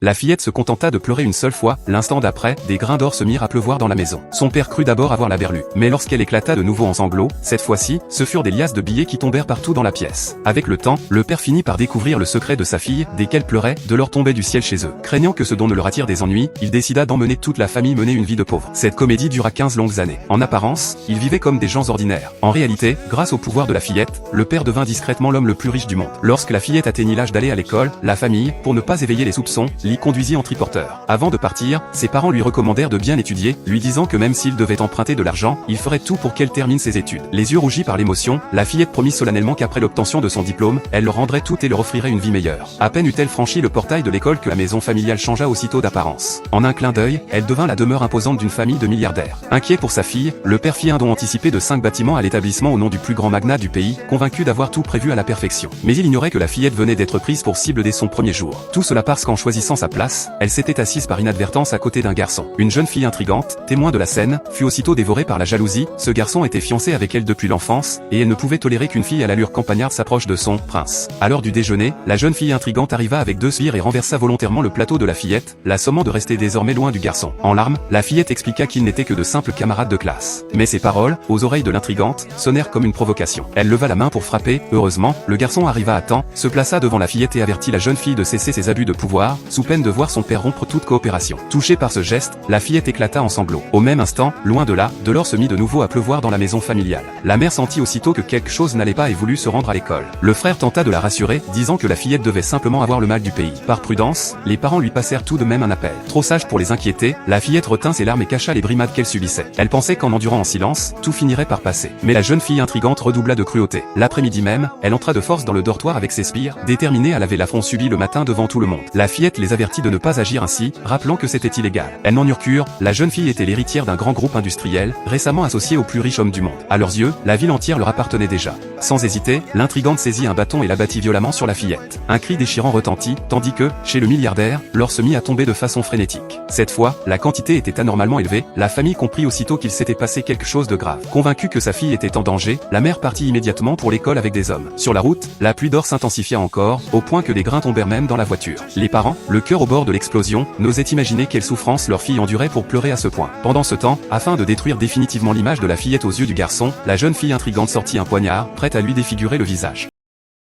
La fillette se contenta de pleurer une seule fois, l'instant d'après, des grains d'or se mirent à pleuvoir dans la maison. Son père crut d'abord avoir la berlue, mais lorsqu'elle éclata de nouveau en sanglots, cette fois-ci, ce furent des liasses de billets qui tombèrent partout dans la pièce. Avec le temps, le père finit par découvrir le secret de sa fille, dès qu'elle pleurait, de l'or tombait du ciel chez eux. Craignant que ce don ne leur attire des ennuis, il décida d'emmener toute la famille mener une vie de pauvre. Cette comédie dura 15 longues années. En apparence, ils vivaient comme des gens ordinaires. En réalité, grâce au pouvoir de la fillette, le père devint discrètement l'homme le plus riche du monde. Lorsque la fillette atteignit l'âge d'aller à l'école, la famille, pour ne pas éveiller les soupçons, l'y conduisit en triporteur. Avant de partir, ses parents lui recommandèrent de bien étudier, lui disant que même s'il devait emprunter de l'argent, il ferait tout pour qu'elle termine ses études. Les yeux rougis par l'émotion, la fillette promit solennellement qu'après l'obtention de son diplôme, elle leur rendrait tout et leur offrirait une vie meilleure. À peine eut-elle franchi le portail de l'école que la maison familiale changea aussitôt d'apparence. En un clin d'œil, elle devint la demeure imposante d'une famille de milliardaires. Inquiet pour sa fille, le père fit un don anticipé de 5 bâtiments à l'établissement au nom du plus grand magnat du pays, convaincu d'avoir tout prévu à la perfection. Mais il ignorait que la fillette venait d'être prise pour cible dès son premier jour. Tout cela parce qu'en choisissant sa place, elle s'était assise par inadvertance à côté d'un garçon. Une jeune fille intrigante, témoin de la scène, fut aussitôt dévorée par la jalousie. Ce garçon était fiancé avec elle depuis l'enfance, et elle ne pouvait tolérer qu'une fille à l'allure campagnarde s'approche de son prince. À l'heure du déjeuner, la jeune fille intrigante arriva avec 2 sbires et renversa volontairement le plateau de la fillette, la sommant de rester désormais loin du garçon. En larmes, la fillette expliqua qu'ils n'étaient que de simples camarades de classe. Mais ces paroles, aux oreilles de l'intrigante, sonnèrent comme une provocation. Elle leva la main pour frapper. Heureusement, le garçon arriva à temps, se plaça devant la fillette et avertit la jeune fille de cesser ses abus de pouvoir, sous peine de voir son père rompre toute coopération. Touchée par ce geste, la fillette éclata en sanglots. Au même instant, loin de là, de l'or se mit de nouveau à pleuvoir dans la maison familiale. La mère sentit aussitôt que quelque chose n'allait pas et voulut se rendre à l'école. Le frère tenta de la rassurer, disant que la fillette devait simplement avoir le mal du pays. Par prudence, les parents lui passèrent tout de même un appel. Trop sage pour les inquiéter, la fillette retint ses larmes et cacha les brimades qu'elle subissait. Elle pensait qu'en endurant en silence, tout finirait par passer. Mais la jeune fille intrigante redoubla de cruauté. L'après-midi même, elle entra de force dans le dortoir avec ses sbires, déterminée à laver l'affront subi le matin devant tout le monde. La fillette les avertit de ne pas agir ainsi, rappelant que c'était illégal. Elles n'en eurent cure, la jeune fille était l'héritière d'un grand groupe industriel, récemment associé aux plus riches hommes du monde. À leurs yeux, la ville entière leur appartenait déjà. Sans hésiter, l'intrigante saisit un bâton et l'abattit violemment sur la fillette. Un cri déchirant retentit, tandis que, chez le milliardaire, l'or se mit à tomber de façon frénétique. Cette fois, la quantité était anormalement élevée, la famille comprit aussitôt qu'il s'était passé quelque chose de grave. Convaincue que sa fille était en danger, la mère partit immédiatement pour l'école avec des hommes. Sur la route, la pluie d'or s'intensifia encore, au point que des grains tombèrent même dans la voiture. Les parents, le cœur au bord de l'explosion, n'osaient imaginer quelle souffrance leur fille endurait pour pleurer à ce point. Pendant ce temps, afin de détruire définitivement l'image de la fillette aux yeux du garçon, la jeune fille intrigante sortit un poignard, prête à lui défigurer le visage.